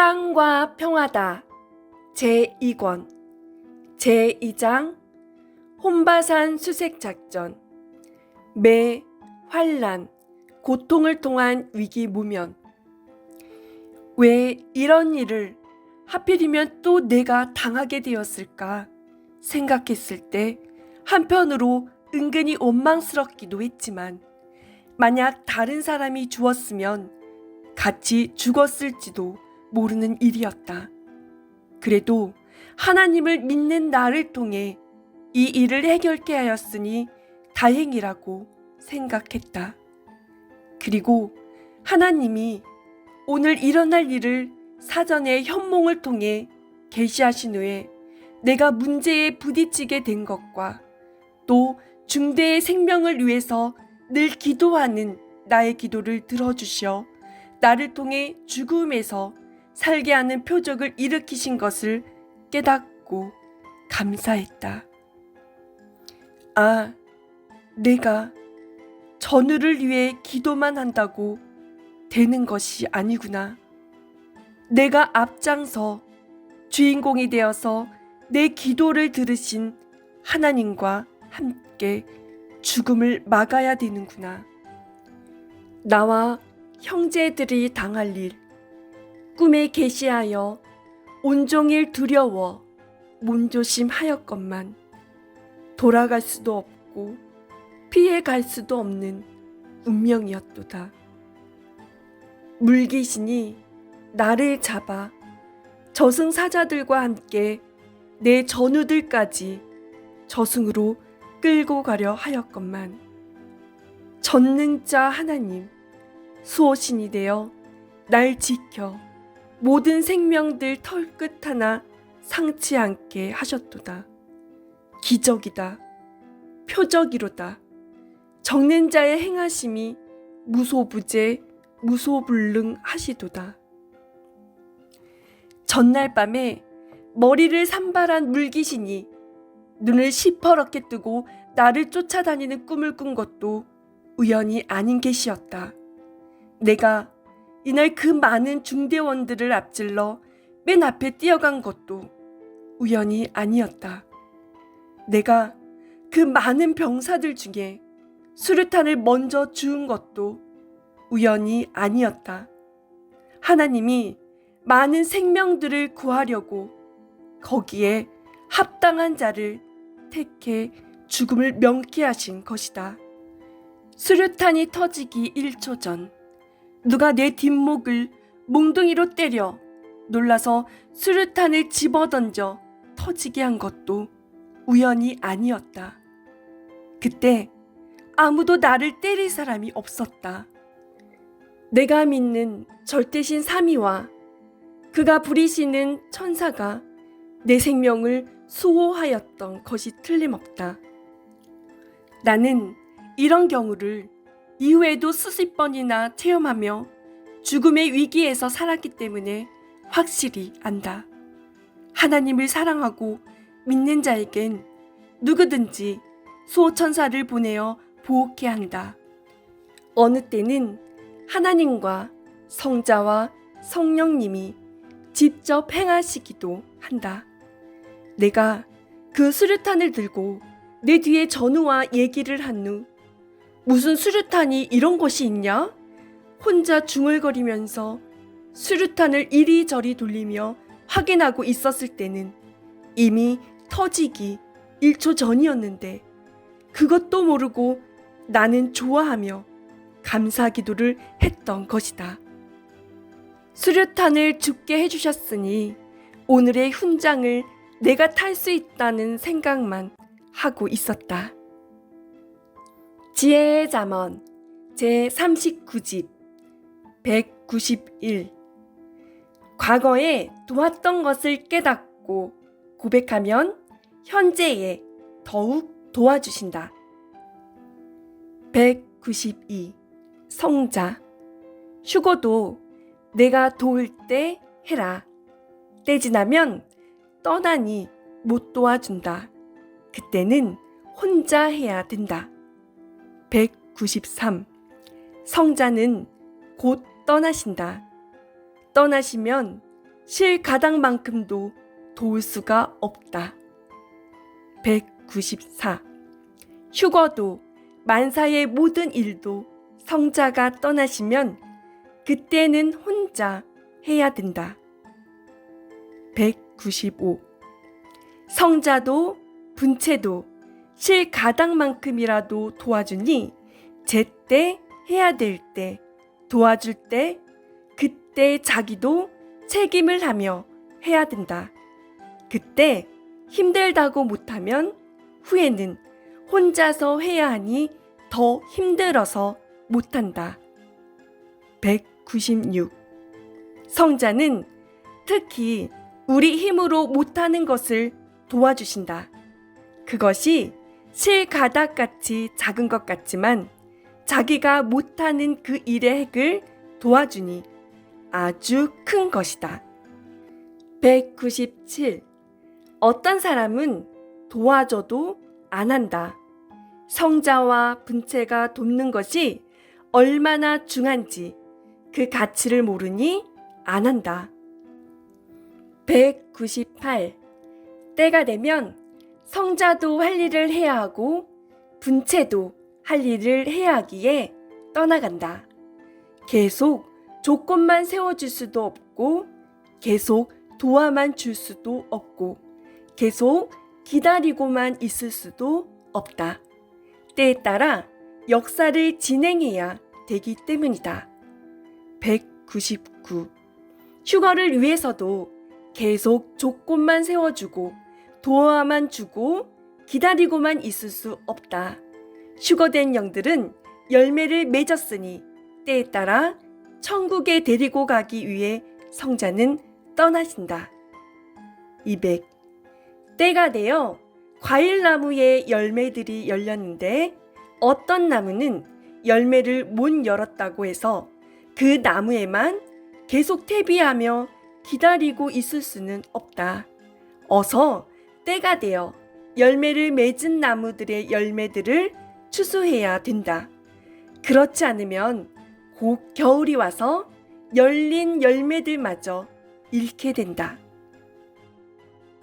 사랑과 평화다. 제2권 제2장 혼바산 수색작전. 매, 환란, 고통을 통한 위기무면. 왜 이런 일을 하필이면 또 내가 당하게 되었을까 생각했을 때 한편으로 은근히 원망스럽기도 했지만, 만약 다른 사람이 주었으면 같이 죽었을지도 모르는 일이었다. 그래도 하나님을 믿는 나를 통해 이 일을 해결케 하였으니 다행이라고 생각했다. 그리고 하나님이 오늘 일어날 일을 사전에 현몽을 통해 계시하신 후에 내가 문제에 부딪히게 된 것과 또 중대의 생명을 위해서 늘 기도하는 나의 기도를 들어주시어 나를 통해 죽음에서 살게 하는 표적을 일으키신 것을 깨닫고 감사했다. 아, 내가 전우를 위해 기도만 한다고 되는 것이 아니구나. 내가 앞장서 주인공이 되어서 내 기도를 들으신 하나님과 함께 죽음을 막아야 되는구나. 나와 형제들이 당할 일, 꿈에 계시하여 온종일 두려워 몸조심하였건만 돌아갈 수도 없고 피해갈 수도 없는 운명이었도다. 물귀신이 나를 잡아 저승사자들과 함께 내 전우들까지 저승으로 끌고 가려 하였건만 전능자 하나님, 수호신이 되어 날 지켜 모든 생명들 털끝 하나 상치 않게 하셨도다. 기적이다. 표적이로다. 적는 자의 행하심이 무소부재 무소불능하시도다. 전날 밤에 머리를 산발한 물귀신이 눈을 시퍼렇게 뜨고 나를 쫓아다니는 꿈을 꾼 것도 우연이 아닌 계시였다. 내가 이날 그 많은 중대원들을 앞질러 맨 앞에 뛰어간 것도 우연이 아니었다. 내가 그 많은 병사들 중에 수류탄을 먼저 주운 것도 우연이 아니었다. 하나님이 많은 생명들을 구하려고 거기에 합당한 자를 택해 죽음을 명쾌하신 것이다. 수류탄이 터지기 1초 전 누가 내 뒷목을 몽둥이로 때려 놀라서 수류탄을 집어던져 터지게 한 것도 우연이 아니었다. 그때 아무도 나를 때릴 사람이 없었다. 내가 믿는 절대신 삼위와 그가 부리시는 천사가 내 생명을 수호하였던 것이 틀림없다. 나는 이런 경우를 이후에도 수십 번이나 체험하며 죽음의 위기에서 살았기 때문에 확실히 안다. 하나님을 사랑하고 믿는 자에겐 누구든지 수호천사를 보내어 보호케 한다. 어느 때는 하나님과 성자와 성령님이 직접 행하시기도 한다. 내가 그 수류탄을 들고 내 뒤에 전우와 얘기를 한 후 무슨 수류탄이 이런 것이 있냐? 혼자 중얼거리면서 수류탄을 이리저리 돌리며 확인하고 있었을 때는 이미 터지기 1초 전이었는데 그것도 모르고 나는 좋아하며 감사 기도를 했던 것이다. 수류탄을 죽게 해주셨으니 오늘의 훈장을 내가 탈 수 있다는 생각만 하고 있었다. 지혜의 잠언 제39집 191. 과거에 도왔던 것을 깨닫고 고백하면 현재에 더욱 도와주신다. 192. 성자. 휴고도 내가 도울 때 해라. 때 지나면 떠나니 못 도와준다. 그때는 혼자 해야 된다. 193. 성자는 곧 떠나신다. 떠나시면 실가닥만큼도 도울 수가 없다. 194. 휴거도 만사의 모든 일도 성자가 떠나시면 그때는 혼자 해야 된다. 195. 성자도 분체도 실가닥만큼이라도 도와주니 제때 해야 될 때 도와줄 때 그때 자기도 책임을 하며 해야 된다. 그때 힘들다고 못하면 후에는 혼자서 해야 하니 더 힘들어서 못한다. 196. 성자는 특히 우리 힘으로 못하는 것을 도와주신다. 그것이 실가닥같이 작은 것 같지만 자기가 못하는 그 일의 핵을 도와주니 아주 큰 것이다. 197. 어떤 사람은 도와줘도 안 한다. 성자와 분체가 돕는 것이 얼마나 중한지 그 가치를 모르니 안 한다. 198. 때가 되면 성자도 할 일을 해야 하고 분체도 할 일을 해야 하기에 떠나간다. 계속 조건만 세워줄 수도 없고 계속 도와만 줄 수도 없고 계속 기다리고만 있을 수도 없다. 때에 따라 역사를 진행해야 되기 때문이다. 199. 휴거를 위해서도 계속 조건만 세워주고 도와만 주고 기다리고만 있을 수 없다. 휴거된 영들은 열매를 맺었으니 때에 따라 천국에 데리고 가기 위해 성자는 떠나신다. 200. 때가 되어 과일나무에 열매들이 열렸는데 어떤 나무는 열매를 못 열었다고 해서 그 나무에만 계속 퇴비하며 기다리고 있을 수는 없다. 어서 때가 되어 열매를 맺은 나무들의 열매들을 추수해야 된다. 그렇지 않으면 곧 겨울이 와서 열린 열매들마저 잃게 된다.